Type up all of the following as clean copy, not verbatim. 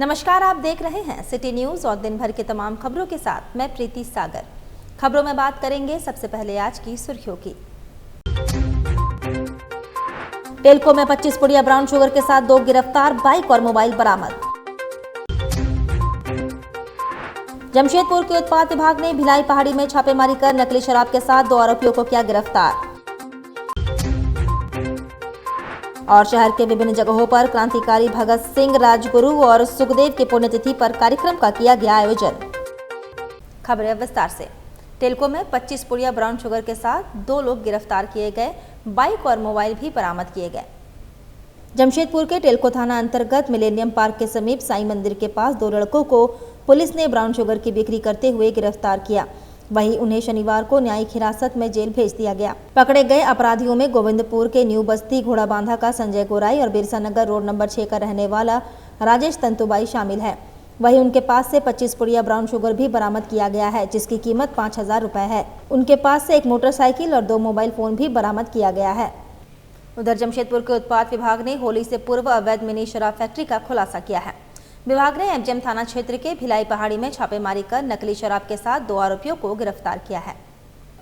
नमस्कार, आप देख रहे हैं सिटी न्यूज और दिन भर की तमाम खबरों के साथ मैं प्रीति सागर। खबरों में बात करेंगे सबसे पहले आज की सुर्खियों की। टेल्को में 25 पुड़िया ब्राउन शुगर के साथ 2 गिरफ्तार, बाइक और मोबाइल बरामद। जमशेदपुर के उत्पाद विभाग ने भिलाई पहाड़ी में छापेमारी कर नकली शराब के साथ 2 आरोपियों को किया गिरफ्तार। और शहर के विभिन्न जगहों पर क्रांतिकारी भगत सिंह, राजगुरु और सुखदेव की पुण्यतिथि पर कार्यक्रम का किया गया आयोजन। खबरें विस्तार से। टेल्को में 25 पुड़िया ब्राउन शुगर के साथ 2 लोग गिरफ्तार किए गए, बाइक और मोबाइल भी बरामद किए गए। जमशेदपुर के टेल्को थाना अंतर्गत मिलेनियम पार्क के समीप साईं मंदिर के पास 2 लड़कों को पुलिस ने ब्राउन शुगर की बिक्री करते हुए गिरफ्तार किया। वहीं उन्हें शनिवार को न्यायिक हिरासत में जेल भेज दिया गया। पकड़े गए अपराधियों में गोविंदपुर के न्यू बस्ती घोड़ाबांधा का संजय गोराई और बिरसा नगर रोड नंबर 6 का रहने वाला राजेश तंतुबाई शामिल है। वहीं उनके पास से 25 पुड़िया ब्राउन शुगर भी बरामद किया गया है, जिसकी कीमत 5000 रुपए है। उनके पास से एक मोटरसाइकिल और 2 मोबाइल फोन भी बरामद किया गया है। उधर जमशेदपुर के उत्पाद विभाग ने होली से पूर्व अवैध मिनी शराब फैक्ट्री का खुलासा किया है। विभाग ने एमजीएम थाना क्षेत्र के भिलाई पहाड़ी में छापेमारी कर नकली शराब के साथ 2 आरोपियों को गिरफ्तार किया है।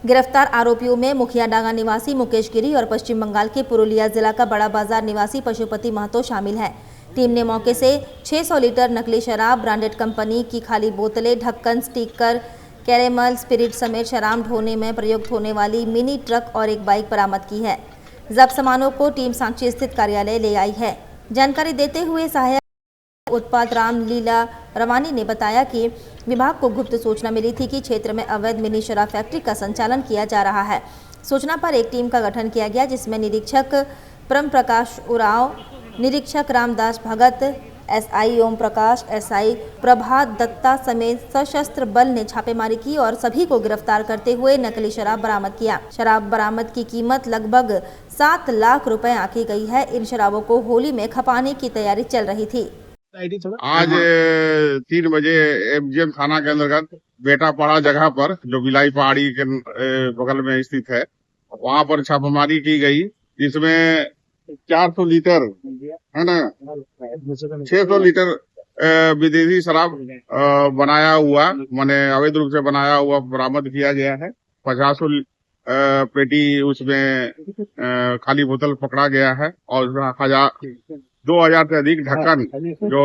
गिरफ्तार आरोपियों में मुखिया डांगा निवासी मुकेश गिरी और पश्चिम बंगाल के पुरुलिया जिला का बड़ा बाजार निवासी पशुपति महतो शामिल है। टीम ने मौके से 600 लीटर नकली शराब, ब्रांडेड कंपनी की खाली बोतलें, ढक्कन, स्टिकर, कैरेमल, स्पिरिट समेत शराब ढोने में प्रयुक्त होने वाली मिनी ट्रक और एक बाइक बरामद की है। जब्त सामानों को टीम सांची स्थित कार्यालय ले आई है। जानकारी देते हुए सहायक उत्पाद राम लीला रवानी ने बताया कि विभाग को गुप्त सूचना मिली थी कि क्षेत्र में अवैध मिनी शराब फैक्ट्री का संचालन किया जा रहा है। सूचना पर एक टीम का गठन किया गया, जिसमें निरीक्षक परम प्रकाश उराव, निरीक्षक रामदास भगत, एसआई ओम प्रकाश, एसआई प्रभात दत्ता समेत सशस्त्र बल ने छापेमारी की और सभी को गिरफ्तार करते हुए नकली शराब बरामद किया। शराब बरामद की कीमत लगभग 7 लाख रुपए आंकी गई है। इन शराबों को होली में खपाने की तैयारी चल रही थी। आज 3 बजे एमजीएम थाना के अंतर्गत बेटापाड़ा जगह पर, जो भिलाई पहाड़ी के बगल में स्थित है, वहां पर छापेमारी की गई, जिसमें 400 लीटर है ना 600 लीटर विदेशी शराब बनाया हुआ, माने अवैध रूप से बनाया हुआ बरामद किया गया है। 50 पेटी उसमें खाली बोतल पकड़ा गया है और 2000 से अधिक ढक्कन, जो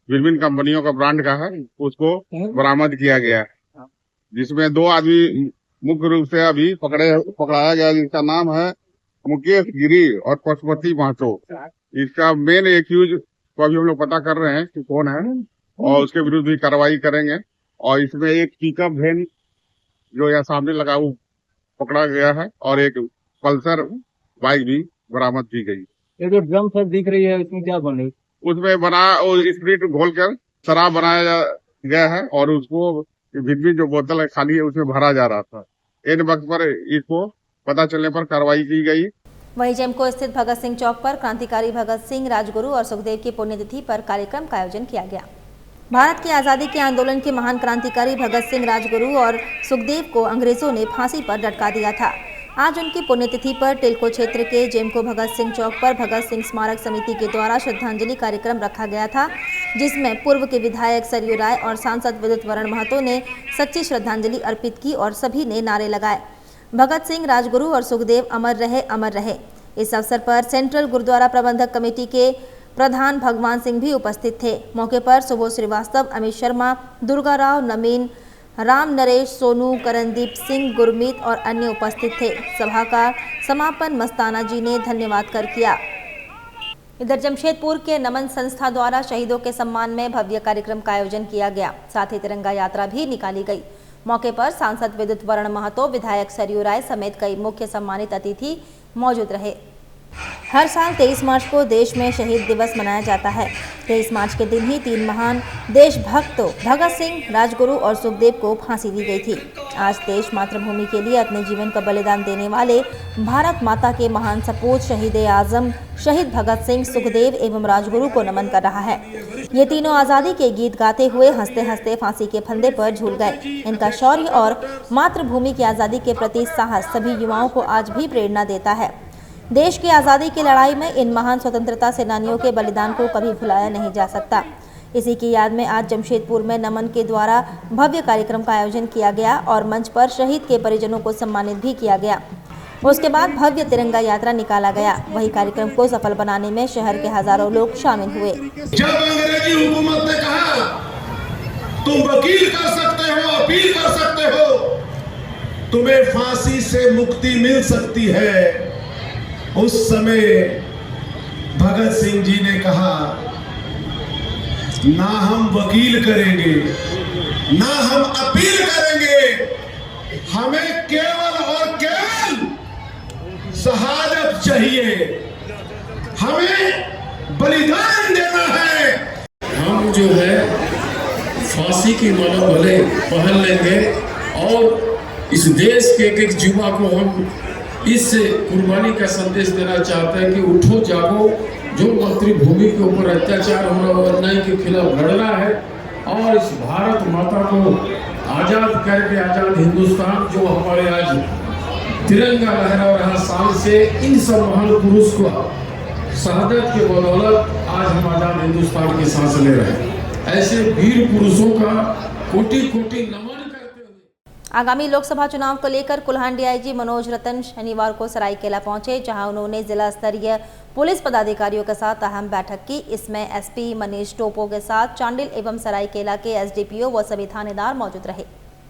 विभिन्न कंपनियों का ब्रांड का है, उसको बरामद किया गया है। जिसमें 2 आदमी मुख्य रूप से अभी पकड़ाया गया, जिसका नाम है मुकेश गिरी और पशुपति महतो। इसका मेन एक्यूज को अभी हम लोग पता कर रहे हैं कि कौन है और उसके विरुद्ध भी कार्रवाई करेंगे। और इसमें एक पिकअप वैन जो यहाँ सामने लगा वो पकड़ा गया है और एक पल्सर बाइक भी बरामद की गई। ये जो ड्रम सब दिख रही है, इसमें क्या बन रही है? उसमें स्प्रिट घोलकर शराब बनाया गया है और उसको विभिन्न जो बोतल है खाली है उसमें भरा जा रहा था। इन वक्त पर इसको पता चलने पर कार्रवाई की गई। वहीं जेमको स्थित भगत सिंह चौक पर क्रांतिकारी भगत सिंह, राजगुरु और सुखदेव की पुण्यतिथि पर कार्यक्रम का आयोजन किया गया। भारत की आजादी के आंदोलन के महान क्रांतिकारी भगत सिंह, राजगुरु और सुखदेव को अंग्रेजों ने फांसी पर लटका दिया था। आज उनकी पुण्यतिथि पर टेल्को क्षेत्र के जेमको भगत सिंह चौक पर भगत सिंह स्मारक समिति के द्वारा श्रद्धांजलि कार्यक्रम रखा गया था, जिसमें पूर्व के विधायक सरयू राय और सांसद विद्युत वरण महतो ने सच्ची श्रद्धांजलि अर्पित की और सभी ने नारे लगाए, भगत सिंह, राजगुरु और सुखदेव अमर रहे, अमर रहे। इस अवसर पर सेंट्रल गुरुद्वारा प्रबंधक कमेटी के प्रधान भगवान सिंह भी उपस्थित थे। मौके पर सुबोध श्रीवास्तव, अमित शर्मा, दुर्गा राव, नमीन, राम नरेश, सोनू, करणदीप सिंह, गुरमीत और अन्य उपस्थित थे। सभा का समापन मस्ताना जी ने धन्यवाद कर किया। इधर जमशेदपुर के नमन संस्था द्वारा शहीदों के सम्मान में भव्य कार्यक्रम का आयोजन किया गया, साथ ही तिरंगा यात्रा भी निकाली गई। मौके पर सांसद विद्युत वरण महतो, विधायक सरयू राय समेत कई मुख्य सम्मानित अतिथि मौजूद रहे। हर साल 23 मार्च को देश में शहीद दिवस मनाया जाता है। 23 मार्च के दिन ही 3 महान देशभक्तों भगत सिंह, राजगुरु और सुखदेव को फांसी दी गई थी। आज देश मातृभूमि के लिए अपने जीवन का बलिदान देने वाले भारत माता के महान सपूत शहीद आजम शहीद भगत सिंह, सुखदेव एवं राजगुरु को नमन कर रहा है। ये तीनों आज़ादी के गीत गाते हुए हंसते हंसते फांसी के फंदे पर झूल गए। इनका शौर्य और मातृभूमि की आज़ादी के प्रति साहस सभी युवाओं को आज भी प्रेरणा देता है। देश की आज़ादी की लड़ाई में इन महान स्वतंत्रता सेनानियों के बलिदान को कभी भुलाया नहीं जा सकता। इसी की याद में आज जमशेदपुर में नमन के द्वारा भव्य कार्यक्रम का आयोजन किया गया और मंच पर शहीद के परिजनों को सम्मानित भी किया गया। उसके बाद भव्य तिरंगा यात्रा निकाला गया। वही कार्यक्रम को सफल बनाने में शहर के हजारों लोग शामिल हुए। जब अंग्रेजी हुकूमत ने कहा तुम वकील कर सकते हो, अपील कर सकते हो, तुम्हें फांसी से मुक्ति मिल सकती है, उस समय भगत सिंह जी ने कहा ना हम वकील करेंगे, ना हम अपील करेंगे, हमें केवल और केवल शहादत चाहिए, हमें बलिदान देना है। हम जो है फांसी की माला भले पहन लेंगे और इस देश के एक युवा को हम इस कुर्बानी का संदेश देना चाहते हैं कि उठो जागो, जो मातृभूमि के ऊपर अत्याचार हो रहा है, अन्याय के खिलाफ लड़ना है और इस भारत माता को आज़ाद करके आज़ाद हिंदुस्तान जो हमारे आज तिरंगा लहरा रहा साल से, इन सब महान पुरुष को शहादत के बदौलत आज हम आज़ाद हिंदुस्तान की सांस ले रहे हैं। ऐसे वीर पुरुषों का कोटि कोटि नमन करते हुए आगामी लोकसभा चुनाव को लेकर कुल्हान डीआईजी मनोज रतन शनिवार को सरायकेला पहुंचे, जहां उन्होंने जिला स्तरीय पुलिस पदाधिकारियों के साथ अहम बैठक की। इसमें एसपी मनीष टोपो के साथ चांडिल एवं सरायकेला के एसडीपीओ व सभी थानेदार मौजूद रहे।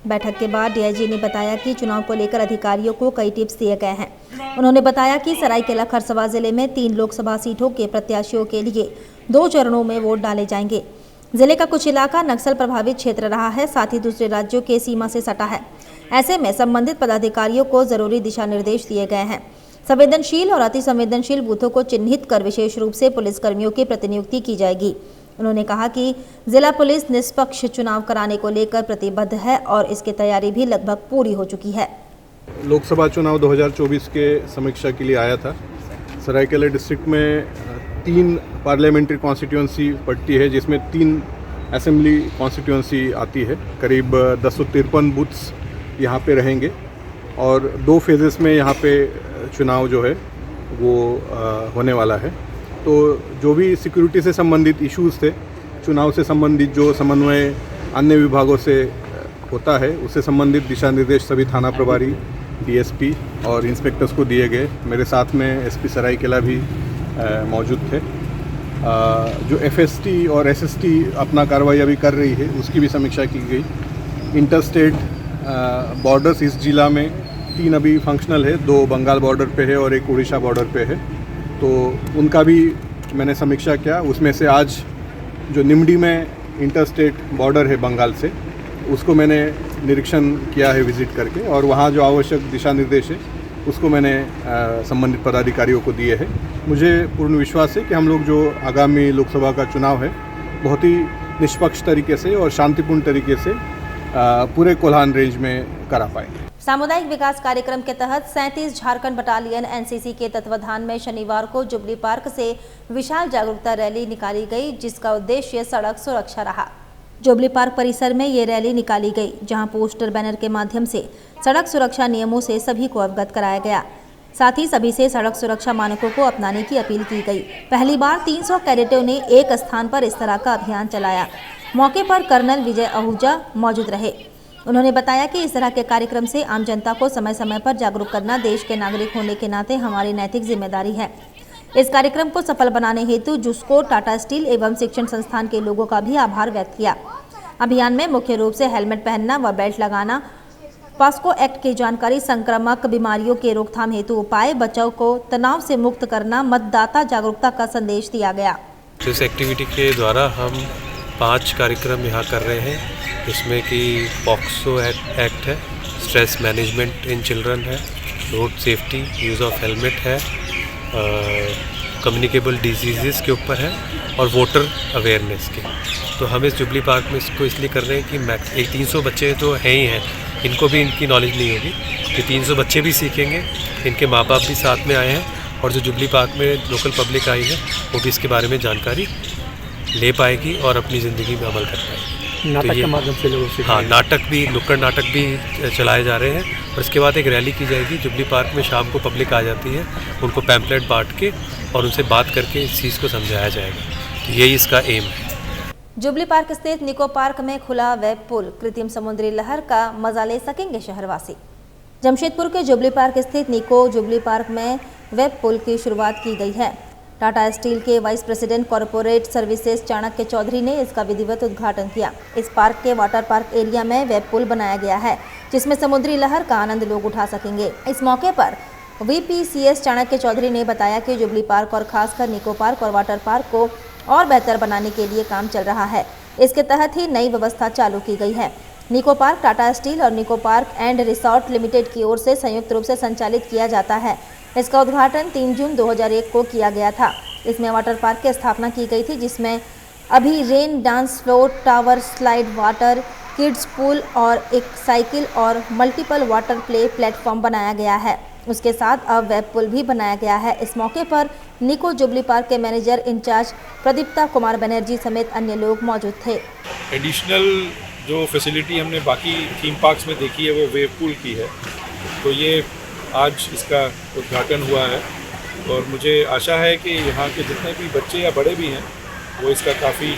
बैठक के बाद डीआईजी ने बताया कि चुनाव को लेकर अधिकारियों को कई टिप्स दिए गए हैं। उन्होंने बताया कि सरायकेला खरसवां जिले में 3 लोकसभा सीटों के प्रत्याशियों के लिए 2 चरणों में वोट डाले जाएंगे। जिले का कुछ इलाका नक्सल प्रभावित क्षेत्र रहा है, साथ ही दूसरे राज्यों के सीमा से सटा है। ऐसे में संबंधित पदाधिकारियों को जरूरी दिशा निर्देश दिए गए हैं। संवेदनशील और अति संवेदनशील बूथों को चिन्हित कर विशेष रूप से पुलिसकर्मियों की प्रतिनियुक्ति की जाएगी। उन्होंने कहा कि जिला पुलिस निष्पक्ष चुनाव कराने को लेकर प्रतिबद्ध है और इसकी तैयारी भी लगभग पूरी हो चुकी है। लोकसभा चुनाव 2024 के समीक्षा के लिए आया था। सरायकेला डिस्ट्रिक्ट में 3 पार्लियामेंट्री कॉन्स्टिट्यूंसी पड़ती है, जिसमें 3 असेंबली कॉन्स्टिट्यूंसी आती है। करीब 1053 बूथ्स यहाँ पे रहेंगे और 2 फेजेस में यहाँ पे चुनाव जो है वो होने वाला है। तो जो भी सिक्योरिटी से संबंधित इश्यूज़ थे, चुनाव से संबंधित जो समन्वय अन्य विभागों से होता है, उससे संबंधित दिशा निर्देश सभी थाना प्रभारी, डीएसपी और इंस्पेक्टर्स को दिए गए। मेरे साथ में एसपी सरायकेला भी मौजूद थे। जो एफएसटी और एसएसटी अपना कार्रवाई अभी कर रही है, उसकी भी समीक्षा की गई। इंटर स्टेट बॉर्डर्स इस जिला में 3 अभी फंक्शनल है, 2 बंगाल बॉर्डर पे है और 1 उड़ीसा बॉर्डर पे है, तो उनका भी मैंने समीक्षा किया। उसमें से आज जो निमडी में इंटर स्टेट बॉर्डर है बंगाल से, उसको मैंने निरीक्षण किया है विज़िट करके, और वहाँ जो आवश्यक दिशा निर्देश है उसको मैंने संबंधित पदाधिकारियों को दिए हैं। मुझे पूर्ण विश्वास है कि हम लोग जो आगामी लोकसभा का चुनाव है बहुत ही निष्पक्ष तरीके से और शांतिपूर्ण तरीके से पूरे कोल्हान रेंज में करा पाएंगे। सामुदायिक विकास कार्यक्रम के तहत 37 झारखंड बटालियन एनसीसी के तत्वाधान में शनिवार को जुबली पार्क से विशाल जागरूकता रैली निकाली गई, जिसका उद्देश्य सड़क सुरक्षा रहा। जुबली पार्क परिसर में ये रैली निकाली गई, जहां पोस्टर बैनर के माध्यम से सड़क सुरक्षा नियमों से सभी को अवगत कराया गया। साथ ही सभी से सड़क सुरक्षा मानकों को अपनाने की अपील की गई। पहली बार 300 कैडेटों ने एक स्थान पर इस तरह का अभियान चलाया। मौके पर कर्नल विजय आहूजा मौजूद रहे। उन्होंने बताया कि इस तरह के कार्यक्रम से आम जनता को समय समय पर जागरूक करना देश के नागरिक होने के नाते हमारी नैतिक जिम्मेदारी है। इस कार्यक्रम को सफल बनाने हेतु जुस्को, टाटा स्टील एवं शिक्षण संस्थान के लोगों का भी आभार व्यक्त किया। अभियान में मुख्य रूप से हेलमेट पहनना व बेल्ट लगाना, पास्को एक्ट की जानकारी, संक्रामक बीमारियों के रोकथाम हेतु उपाय, बचाव को तनाव से मुक्त करना, मतदाता जागरूकता का संदेश दिया गया। इस एक्टिविटी के द्वारा हम 5 कार्यक्रम यहाँ कर रहे हैं, जिसमें कि पॉक्सो एक्ट है, स्ट्रेस मैनेजमेंट इन चिल्ड्रन है, road safety, use of helmet है, कम्युनिकेबल डिजीज़ के ऊपर है और वोटर अवेयरनेस के। तो हम इस जुबली पार्क में इसको इसलिए कर रहे हैं कि 300 बच्चे तो हैं ही हैं, इनको भी इनकी नॉलेज नहीं होगी, कि 300 बच्चे भी सीखेंगे, इनके माँ बाप भी साथ में आए हैं और जो जुबली पार्क में लोकल पब्लिक आई है वो भी इसके बारे में जानकारी ले पाएगी और अपनी ज़िंदगी में अमल कर पाएगी। नाटक के माध्यम से लोगों से, हाँ, नाटक भी, नुक्कड़ नाटक भी चलाए जा रहे हैं और इसके बाद एक रैली की जाएगी। जुबली पार्क में शाम को पब्लिक आ जाती है, उनको पैम्पलेट बांट के और उनसे बात करके इस चीज़ को समझाया जाएगा। तो यही इसका एम है। जुबली पार्क स्थित निको पार्क में खुला वेब पुल, कृत्रिम समुद्री लहर का मजा ले सकेंगे शहरवासी। जमशेदपुर के जुबली पार्क स्थित निको जुबली पार्क में वेब पुल की शुरुआत की गई है। टाटा स्टील के vice president corporate services Chanakya Chaudhary ने इसका विधिवत उद्घाटन किया। इस पार्क के वाटर पार्क एरिया में वेब पुल बनाया गया है, जिसमें समुद्री लहर का आनंद लोग उठा सकेंगे। इस मौके पर VPCS चाणक्य चौधरी ने बताया कि जुबली पार्क और खासकर निको पार्क और वाटर पार्क को और बेहतर बनाने के लिए काम चल रहा है। इसके तहत ही नई व्यवस्था चालू की गई है। निको पार्क टाटा स्टील और निको पार्क एंड रिसोर्ट लिमिटेड की ओर से संयुक्त रूप से संचालित किया जाता है। इसका उद्घाटन 3 जून 2001 को किया गया था। इसमें वाटर पार्क की स्थापना की गई थी, जिसमें अभी rain dance floor, tower slide, water kids pool और एक साइकिल और मल्टीपल वाटर प्ले प्लेटफॉर्म बनाया गया है। उसके साथ अब वेब पुल भी बनाया गया है। इस मौके पर निको जुबली पार्क के मैनेजर इंचार्ज प्रदीप्ता कुमार बनर्जी समेत अन्य लोग मौजूद थे। एडिशनल जो फैसिलिटी हमने बाकी थीम पार्क्स में देखी है वो वेव पूल की है, तो ये आज इसका उद्घाटन हुआ है और मुझे आशा है कि यहाँ के जितने भी बच्चे या बड़े भी हैं वो इसका काफ़ी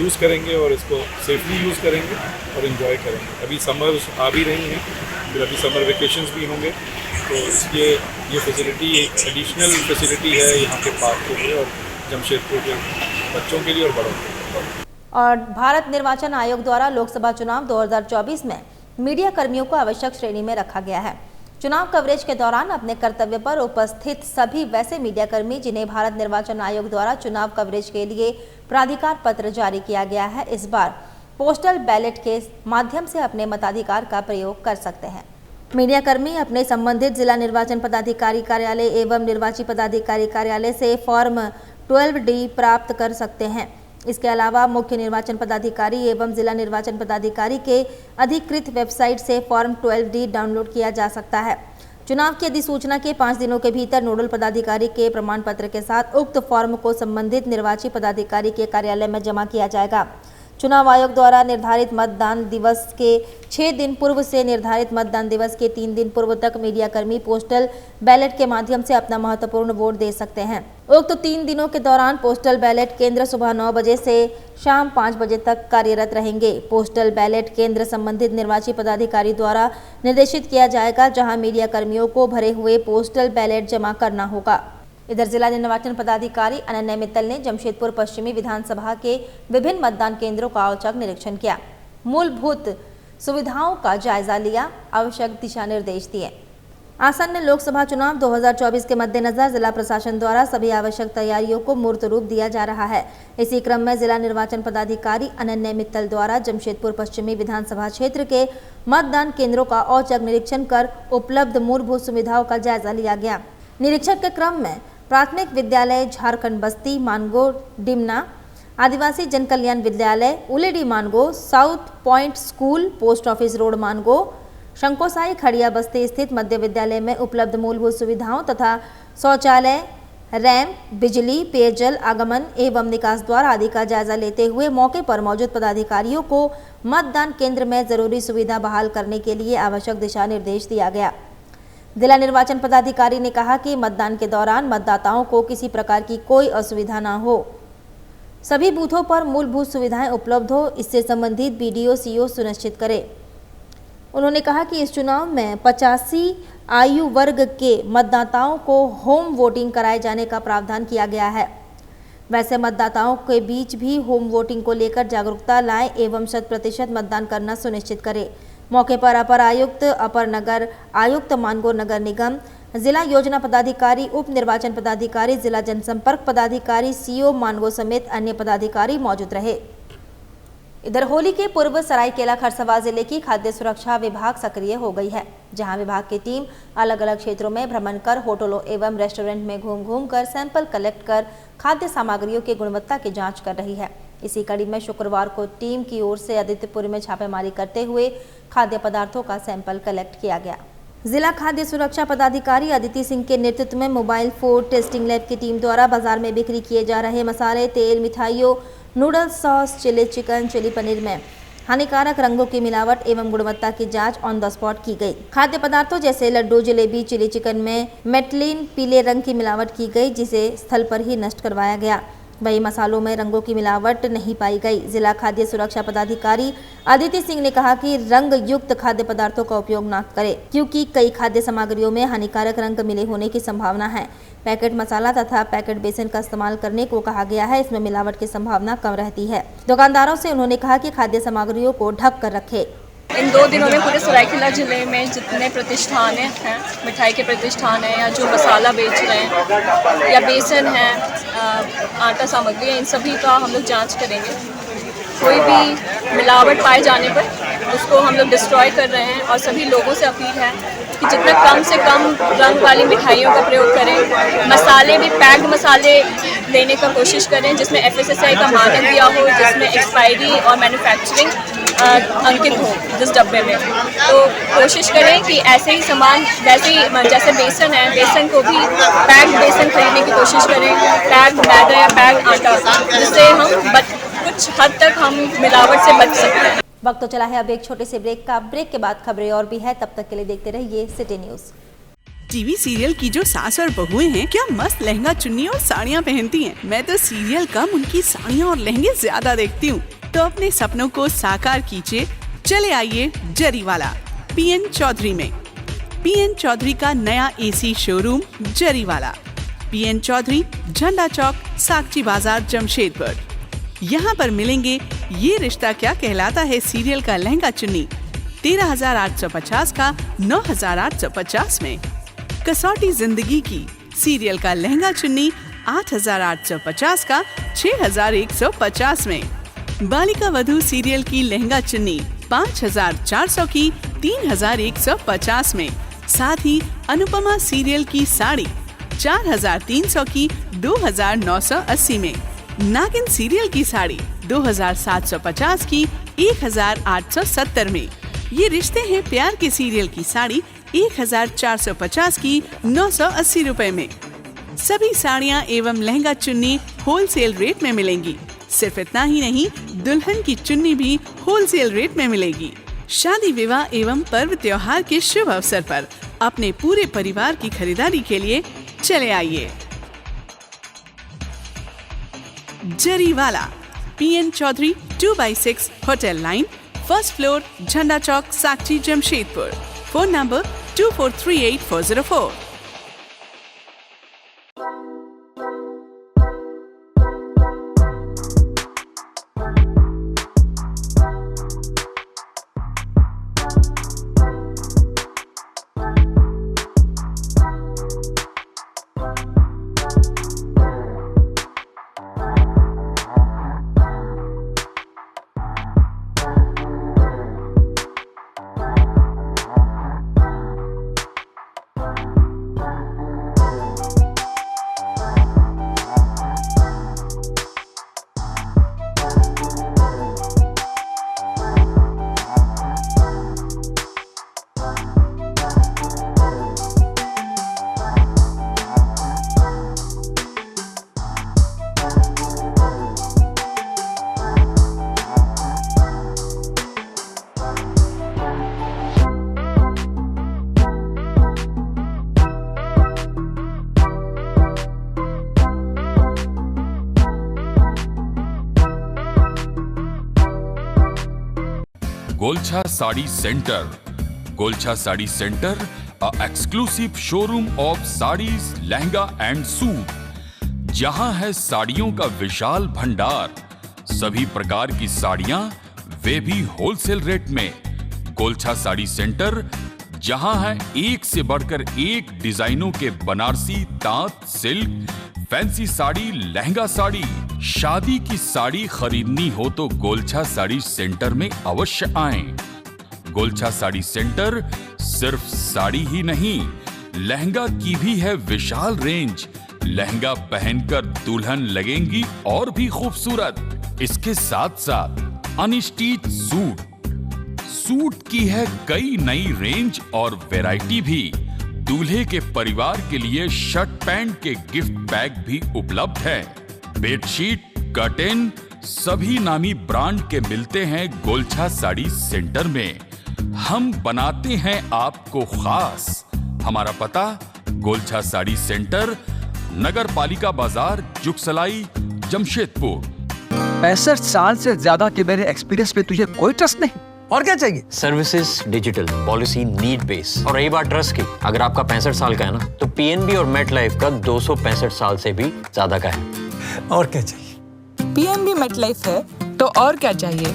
यूज़ करेंगे और इसको सेफली यूज़ करेंगे और इन्जॉय करेंगे। अभी समर्स आ भी रही हैं, फिर अभी समर वेकेशंस भी होंगे, तो इसलिए ये फैसिलिटी एक एडिशनल फैसिलिटी है यहाँ के पार्क के लिए और जमशेदपुर के बच्चों के लिए और बड़ों के लिए। और भारत निर्वाचन आयोग द्वारा लोकसभा चुनाव 2024 में मीडिया कर्मियों को आवश्यक श्रेणी में रखा गया है। चुनाव कवरेज के दौरान अपने कर्तव्य पर उपस्थित सभी वैसे मीडियाकर्मी जिन्हें भारत निर्वाचन आयोग द्वारा चुनाव कवरेज के लिए प्राधिकार पत्र जारी किया गया है, इस बार पोस्टल बैलेट के माध्यम से अपने मताधिकार का प्रयोग कर सकते हैं। मीडियाकर्मी अपने संबंधित जिला निर्वाचन पदाधिकारी कार्यालय एवं निर्वाची पदाधिकारी कार्यालय से फॉर्म 12D प्राप्त कर सकते हैं। इसके अलावा मुख्य निर्वाचन पदाधिकारी एवं जिला निर्वाचन पदाधिकारी के अधिकृत वेबसाइट से फॉर्म 12D डाउनलोड किया जा सकता है। चुनाव की अधिसूचना के 5 दिनों के भीतर नोडल पदाधिकारी के प्रमाण पत्र के साथ उक्त फॉर्म को संबंधित निर्वाची पदाधिकारी के कार्यालय में जमा किया जाएगा। चुनाव आयोग द्वारा निर्धारित मतदान दिवस के 6 दिन पूर्व से निर्धारित मतदान दिवस के 3 दिन पूर्व तक मीडियाकर्मी पोस्टल बैलेट के माध्यम से अपना महत्वपूर्ण वोट दे सकते हैं। उक्त 3 दिनों के दौरान पोस्टल बैलेट केंद्र सुबह 9 बजे से शाम 5 बजे तक कार्यरत रहेंगे। पोस्टल बैलेट केंद्र संबंधित निर्वाची पदाधिकारी द्वारा निर्देशित किया जाएगा, जहां मीडिया कर्मियों को भरे हुए पोस्टल बैलेट जमा करना होगा। इधर जिला निर्वाचन पदाधिकारी अनन्या मित्तल ने जमशेदपुर पश्चिमी विधानसभा के विभिन्न मतदान केंद्रों का औचक निरीक्षण किया, मूलभूत सुविधाओं का जायजा लिया, आवश्यक दिशा निर्देश दिए। आसन्न लोकसभा चुनाव 2024 के मद्देनजर जिला प्रशासन द्वारा सभी आवश्यक तैयारियों को मूर्त रूप दिया जा रहा है। इसी क्रम में जिला निर्वाचन पदाधिकारी अनन्या मित्तल द्वारा जमशेदपुर पश्चिमी विधानसभा क्षेत्र के मतदान केंद्रों का औचक निरीक्षण कर उपलब्ध मूलभूत सुविधाओं का जायजा लिया गया। निरीक्षण के क्रम में प्राथमिक विद्यालय झारखंड बस्ती मानगो डिमना, आदिवासी जन कल्याण विद्यालय Ulidih Mango, south point school, post office road Mango, Shankosai Kharia Basti स्थित मध्य विद्यालय में उपलब्ध मूलभूत सुविधाओं तथा शौचालय, रैंप, बिजली, पेयजल, आगमन एवं निकास द्वार आदि का जायजा लेते हुए मौके पर मौजूद पदाधिकारियों को मतदान केंद्र में जरूरी सुविधा बहाल करने के लिए आवश्यक दिशा निर्देश दिया गया। जिला निर्वाचन पदाधिकारी ने कहा कि मतदान के दौरान मतदाताओं को किसी प्रकार की कोई असुविधा न हो, सभी बूथों पर मूलभूत सुविधाएं उपलब्ध हो, इससे संबंधित BDO CO सुनिश्चित करें। उन्होंने कहा कि इस चुनाव में 85 आयु वर्ग के मतदाताओं को होम वोटिंग कराए जाने का प्रावधान किया गया है। वैसे मतदाताओं के बीच भी होम वोटिंग को लेकर जागरूकता लाएं एवं 100% मतदान करना सुनिश्चित करें। मौके पर अपर आयुक्त, अपर नगर आयुक्त मानगो नगर निगम, जिला योजना पदाधिकारी, उप निर्वाचन पदाधिकारी, जिला जनसंपर्क पदाधिकारी, CO मानगो समेत अन्य पदाधिकारी मौजूद रहे। इधर होली के पूर्व सरायकेला खरसावां जिले की खाद्य सुरक्षा विभाग सक्रिय हो गई है, जहां विभाग की टीम अलग अलग क्षेत्रों में भ्रमण कर होटलों एवं रेस्टोरेंट में घूम कर सैंपल कलेक्ट कर खाद्य सामग्रियों की गुणवत्ता की जांच कर रही है। इसी कड़ी में शुक्रवार को टीम की ओर से आदित्यपुर में छापेमारी करते हुए खाद्य पदार्थों का सैंपल कलेक्ट किया गया। जिला खाद्य सुरक्षा पदाधिकारी अदिति सिंह के नेतृत्व में मोबाइल फूड टेस्टिंग लैब की टीम द्वारा बाजार में बिक्री किए जा रहे मसाले, तेल, मिठाइयों, noodles, sauce, chilli chicken, chilli paneer में हानिकारक रंगों की मिलावट एवं गुणवत्ता की जांच ऑन द स्पॉट की गई। खाद्य पदार्थों जैसे लड्डू, जलेबी, चिली चिकन में मेटलिन पीले रंग की मिलावट की गई, जिसे स्थल पर ही नष्ट करवाया गया। वही मसालों में रंगों की मिलावट नहीं पाई गई। जिला खाद्य सुरक्षा पदाधिकारी अदिति सिंह ने कहा कि रंग युक्त खाद्य पदार्थों का उपयोग न करें, क्योंकि कई खाद्य सामग्रियों में हानिकारक रंग मिले होने की संभावना है। पैकेट मसाला तथा पैकेट बेसन का इस्तेमाल करने को कहा गया है, इसमें मिलावट की संभावना कम रहती है। दुकानदारों से उन्होंने कहा कि खाद्य सामग्रियों को ढक कर रखें। इन 2 दिनों में पूरे सरायकेला जिले में जितने प्रतिष्ठान हैं, मिठाई के प्रतिष्ठान हैं या जो मसाला बेच रहे हैं या बेसन है, आटा सामग्री है, इन सभी का हम लोग जांच करेंगे। कोई भी मिलावट पाए जाने पर उसको हम लोग डिस्ट्रॉय कर रहे हैं और सभी लोगों से अपील है कि जितना कम से कम रंग वाली मिठाइयों का प्रयोग करें। मसाले भी पैक्ड मसाले लेने का कोशिश करें जिसमें FSSAI का मानक दिया हो, जिसमें एक्सपायरी और मैन्युफैक्चरिंग अंकित हो जिस डब्बे में। तो कोशिश करें कि ऐसे ही सामान जैसे बेसन है, बेसन को भी पैक्ड बेसन खरीदने की कोशिश करें, पैक्ड मैदा या पैक्ड आटा, जिससे हम कुछ हद तक हम मिलावट से बच सकते हैं। वक्त तो चला है अब एक छोटे से ब्रेक का। ब्रेक के बाद खबरें और भी है, तब तक के लिए देखते रहिए सिटी न्यूज। टीवी सीरियल की जो सास और बहुएं हैं, क्या मस्त लहंगा चुन्नी और साड़ियाँ पहनती हैं। मैं तो सीरियल कम उनकी साड़ियाँ और लहंगे ज्यादा देखती हूँ। तो अपने सपनों को साकार कीजिए, चले आइए जरीवाला PN चौधरी में। PN चौधरी का नया AC showroom Zariwala, PN Chaudhary, Jhanda Chowk, सागची बाजार, जमशेदपुर। यहाँ पर मिलेंगे ये रिश्ता क्या कहलाता है सीरियल का लहंगा चुन्नी 13,850 का 9,850 में। कसौटी जिंदगी की सीरियल का लहंगा चुन्नी 8,850 का 6,150 में। बालिका वधू सीरियल की लहंगा चुन्नी 5,400 की 3,150 में। साथ ही अनुपमा सीरियल की साड़ी 4,300 की 2,980 में। नागिन सीरियल की साड़ी 2,750 की 1,870 में। ये रिश्ते हैं प्यार के सीरियल की साड़ी 1,450 की 980 रुपए में। सभी साड़ियाँ एवं लहंगा चुन्नी होलसेल रेट में मिलेंगी। सिर्फ इतना ही नहीं, दुल्हन की चुन्नी भी होलसेल रेट में मिलेगी। शादी विवाह एवं पर्व त्योहार के शुभ अवसर पर अपने पूरे परिवार की खरीदारी के लिए चले आइए Jariwala, PN Chaudhary 2/6 hotel line, first floor, Jhanda Chowk, Sakchi, Jamshedpur. Phone number 2438-404। Golchha saree centre. Golchha saree centre, a exclusive showroom of sarees, lehenga and suit. जहां है साड़ियों का विशाल भंडार, सभी प्रकार की साड़ियां, वे भी होलसेल रेट में। गोलछा साड़ी सेंटर, जहां है एक से बढ़कर एक डिजाइनों के बनारसी, तांत, सिल्क, फैंसी साड़ी, लहंगा साड़ी। शादी की साड़ी खरीदनी हो तो गोलछा साड़ी सेंटर में अवश्य आएं। गोलछा साड़ी सेंटर सिर्फ साड़ी ही नहीं, लहंगा की भी है विशाल रेंज। लहंगा पहनकर दुल्हन लगेंगी और भी खूबसूरत। इसके साथ साथ अनस्टिच सूट की है कई नई रेंज और वैरायटी भी। दूल्हे के परिवार के लिए शर्ट पैंट के गिफ्ट पैक भी उपलब्ध है। बेडशीट, कर्टेन सभी नामी ब्रांड के मिलते हैं गोलछा साड़ी सेंटर में। हम बनाते हैं आपको खास। हमारा पता गोलछा साड़ी सेंटर, नगर पालिका बाजार, जुगसलाई, जमशेदपुर। 65 साल से ज्यादा के मेरे एक्सपीरियंस पे तुझे कोई ट्रस्ट नहीं, और क्या चाहिए? Services digital, policy need base. और रही बात ट्रस्ट की, अगर आपका 65 साल का है ना, तो पीएनबी और मेट लाइफ का 265 साल से भी ज्यादा का है। और क्या चाहिए? पीएनबी मेट लाइफ है तो और क्या चाहिए?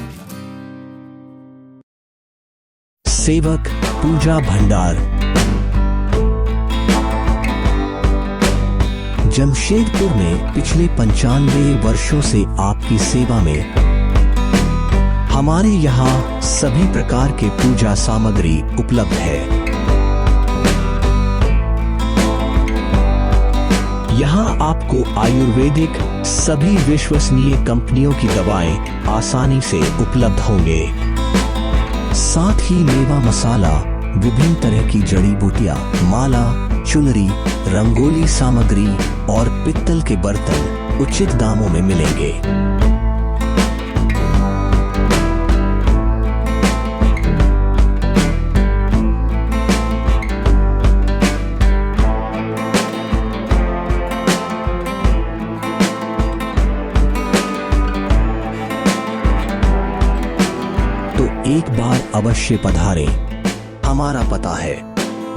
सेवक पूजा भंडार, जमशेदपुर में पिछले 95 वर्षों से आपकी सेवा में। हमारे यहाँ सभी प्रकार के पूजा सामग्री उपलब्ध है। यहाँ आपको आयुर्वेदिक सभी विश्वसनीय कंपनियों की दवाएं आसानी से उपलब्ध होंगे। साथ ही मेवा मसाला, विभिन्न तरह की जड़ी बूटियां, माला, चुनरी, रंगोली सामग्री और पित्तल के बर्तन उचित दामों में मिलेंगे। तो एक बार अवश्य पधारें। हमारा पता है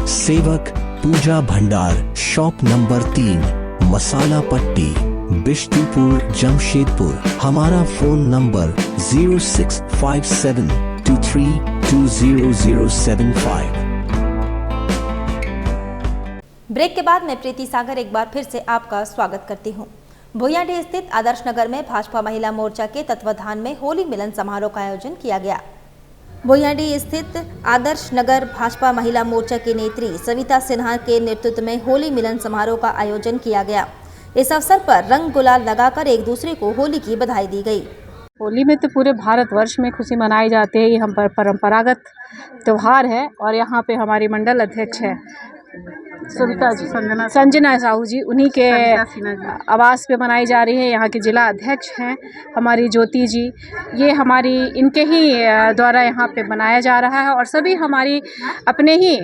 सेवक पूजा भंडार, शॉप नंबर 3, मसाला पट्टी, बिष्टुपुर, जमशेदपुर। हमारा फोन नंबर 065723200075। ब्रेक के बाद मैं प्रीति सागर एक बार फिर से आपका स्वागत करती हूं। भोयाडीह स्थित आदर्श नगर में भाजपा महिला मोर्चा के तत्वाधान में होली मिलन समारोह का आयोजन किया गया। भोयाडीह स्थित आदर्श नगर भाजपा महिला मोर्चा की नेत्री सविता सिन्हा के नेतृत्व में होली मिलन समारोह का आयोजन किया गया। इस अवसर पर रंग गुलाल लगाकर एक दूसरे को होली की बधाई दी गई। होली में तो पूरे भारतवर्ष में खुशी मनाई जाती है। ये हम पर परंपरागत त्यौहार है और यहाँ पे हमारी मंडल अध्यक्ष है संजना साहू जी, उन्हीं के आवास पे मनाई जा रही है। यहाँ के जिला अध्यक्ष हैं हमारी ज्योति जी, ये हमारी इनके ही द्वारा यहाँ पे मनाया जा रहा है। और सभी हमारी अपने ही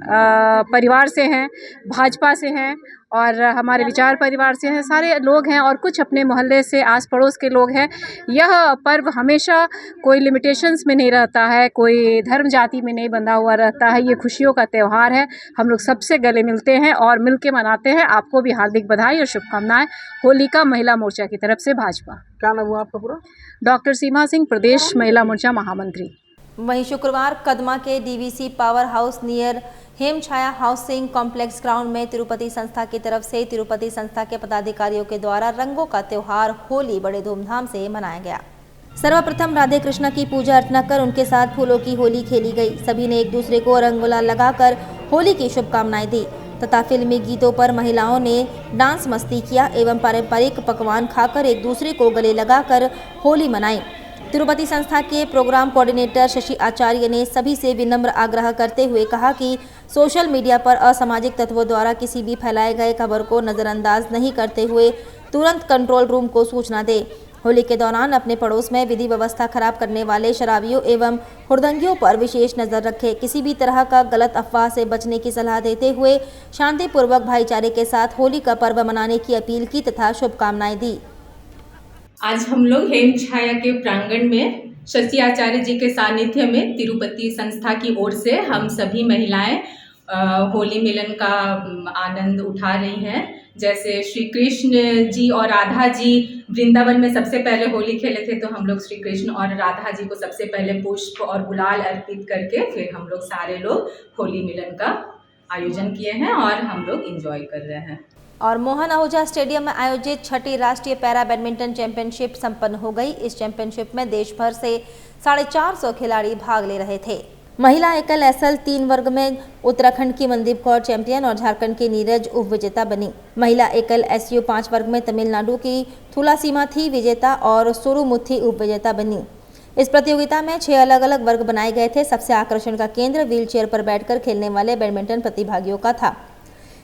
परिवार से हैं, भाजपा से हैं और हमारे विचार परिवार से हैं, सारे लोग हैं और कुछ अपने मोहल्ले से आस पड़ोस के लोग हैं। यह पर्व हमेशा कोई लिमिटेशंस में नहीं रहता है, कोई धर्म जाति में नहीं बंधा हुआ रहता है। ये खुशियों का त्यौहार है। हम लोग सबसे गले मिलते हैं और मिलके मनाते हैं। आपको भी हार्दिक बधाई और शुभकामनाएं होलिका महिला मोर्चा की तरफ से भाजपा। क्या नाम हुआ आपका पूरा? डॉक्टर सीमा सिंह, प्रदेश महिला मोर्चा महामंत्री। वहीं शुक्रवार कदमा के डीवीसी पावर हाउस नियर हेम छाया हाउसिंग कॉम्प्लेक्स ग्राउंड में तिरुपति संस्था की तरफ से तिरुपति संस्था के पदाधिकारियों के द्वारा रंगों का त्योहार होली बड़े धूमधाम से मनाया गया। सर्वप्रथम राधे कृष्णा की पूजा अर्चना कर उनके साथ फूलों की होली खेली गई। सभी ने एक दूसरे को रंग गुलाल लगाकर होली की शुभकामनाएं दी तथा फिल्मी गीतों पर महिलाओं ने डांस मस्ती किया एवं पारंपरिक पकवान खाकर एक दूसरे को गले लगाकर होली मनाई। तिरुपति संस्था के प्रोग्राम कोऑर्डिनेटर शशि आचार्य ने सभी से विनम्र आग्रह करते हुए कहा कि सोशल मीडिया पर असामाजिक तत्वों द्वारा किसी भी फैलाए गए खबर को नज़रअंदाज नहीं करते हुए तुरंत कंट्रोल रूम को सूचना दे। होली के दौरान अपने पड़ोस में विधि व्यवस्था खराब करने वाले शराबियों एवं हुड़दंगियों पर विशेष नज़र रखें। किसी भी तरह का गलत अफवाह से बचने की सलाह देते हुए शांतिपूर्वक भाईचारे के साथ होली का पर्व मनाने की अपील की तथा शुभकामनाएं दी। आज हम लोग हेम छाया के प्रांगण में शशि आचार्य जी के सानिध्य में तिरुपति संस्था की ओर से हम सभी महिलाएं होली मिलन का आनंद उठा रही हैं। जैसे श्री कृष्ण जी और राधा जी वृंदावन में सबसे पहले होली खेले थे, तो हम लोग श्री कृष्ण और राधा जी को सबसे पहले पुष्प और गुलाल अर्पित करके फिर हम लोग सारे लोग होली मिलन का आयोजन किए हैं और हम लोग एंजॉय कर रहे हैं। और मोहन आहूजा स्टेडियम में आयोजित छठी राष्ट्रीय पैरा बैडमिंटन चैंपियनशिप संपन्न हो गई। इस चैंपियनशिप में देश भर से 450 खिलाड़ी भाग ले रहे थे। महिला एकल एसएल 3 वर्ग में उत्तराखंड की मनदीप कौर चैंपियन और झारखंड की नीरज उप विजेता बनी। महिला एकल एसयू 5 वर्ग में तमिलनाडु की थुला सीमा थी विजेता और सुरुमुथी उप विजेता बनी। इस प्रतियोगिता में 6 अलग अलग वर्ग बनाए गए थे। सबसे आकर्षण का केंद्र व्हीलचेयर पर बैठकर खेलने वाले बैडमिंटन प्रतिभागियों का था।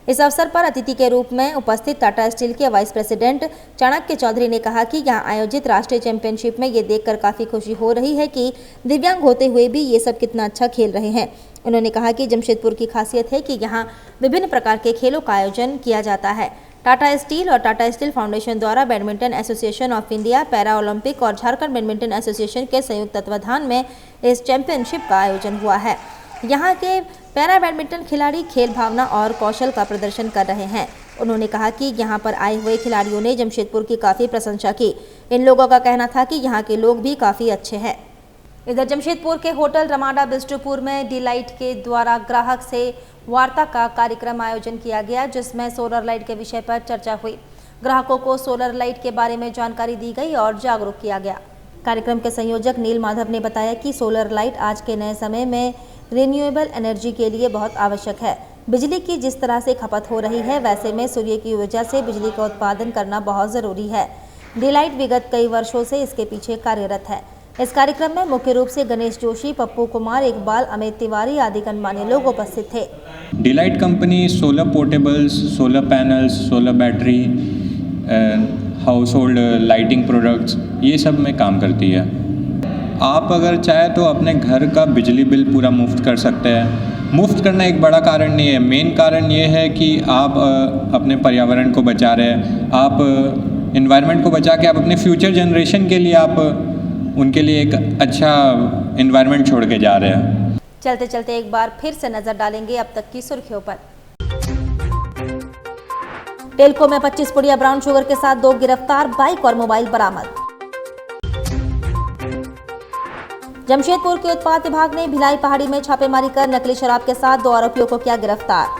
इस अवसर पर अतिथि के रूप में उपस्थित टाटा स्टील के वाइस प्रेसिडेंट चाणक्य चौधरी ने कहा कि यहां आयोजित राष्ट्रीय चैंपियनशिप में ये देखकर काफ़ी खुशी हो रही है कि दिव्यांग होते हुए भी ये सब कितना अच्छा खेल रहे हैं। उन्होंने कहा कि जमशेदपुर की खासियत है कि यहाँ विभिन्न प्रकार के खेलों का आयोजन किया जाता है। टाटा स्टील और टाटा स्टील फाउंडेशन द्वारा badminton association of India, para Olympic और झारखंड बैडमिंटन एसोसिएशन के संयुक्त तत्वाधान में इस चैंपियनशिप का आयोजन हुआ है। यहाँ के पैरा बैडमिंटन खिलाड़ी खेल भावना और कौशल का प्रदर्शन कर रहे हैं। उन्होंने कहा कि यहाँ पर आए हुए खिलाड़ियों ने जमशेदपुर की काफ़ी प्रशंसा की। इन लोगों का कहना था कि यहाँ के लोग भी काफ़ी अच्छे हैं। इधर जमशेदपुर के होटल रमाडा बिस्टुपुर में डिलाइट के द्वारा ग्राहक से वार्ता का कार्यक्रम आयोजन किया गया, जिसमें सोलर लाइट के विषय पर चर्चा हुई। ग्राहकों को सोलर लाइट के बारे में जानकारी दी गई और जागरूक किया गया। कार्यक्रम के संयोजक नील माधव ने बताया कि सोलर लाइट आज के नए समय में रिन्यूएबल एनर्जी के लिए बहुत आवश्यक है। बिजली की जिस तरह से खपत हो रही है, वैसे में सूर्य की ऊर्जा से बिजली का उत्पादन करना बहुत ज़रूरी है। डिलाइट विगत कई वर्षों से इसके पीछे कार्यरत है। इस कार्यक्रम में मुख्य रूप से गणेश जोशी, पप्पू कुमार, इकबाल, अमित तिवारी आदि गणमान्य लोग उपस्थित थे। Delight company solar portables, solar panels, solar battery, house hold lighting products, ये सब में काम करती है। आप अगर चाहे तो अपने घर का बिजली बिल पूरा मुफ्त कर सकते हैं। मुफ्त करना एक बड़ा कारण नहीं है, मेन कारण ये है कि आप अपने पर्यावरण को बचा रहे हैं। आप इन्वायरमेंट को बचा के आप अपने फ्यूचर जनरेशन के लिए आप उनके लिए एक अच्छा इन्वायरमेंट छोड़ के जा रहे हैं। चलते चलते एक बार फिर से नजर डालेंगे अब तक की सुर्खियों पर। टेल्को में 25 पुड़िया ब्राउन शुगर के साथ 2 गिरफ्तार, बाइक और मोबाइल बरामद। जमशेदपुर के उत्पाद विभाग ने भिलाई पहाड़ी में छापेमारी कर नकली शराब के साथ 2 आरोपियों को किया गिरफ्तार।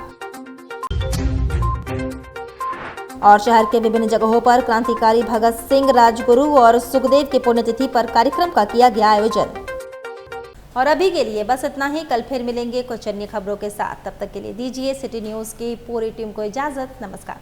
और शहर के विभिन्न जगहों पर क्रांतिकारी भगत सिंह, राजगुरु और सुखदेव की पुण्यतिथि पर कार्यक्रम का किया गया आयोजन। और अभी के लिए बस इतना ही। कल फिर मिलेंगे कुछ अन्य खबरों के साथ। तब तक के लिए दीजिए सिटी न्यूज़ की पूरी टीम को इजाजत। नमस्कार।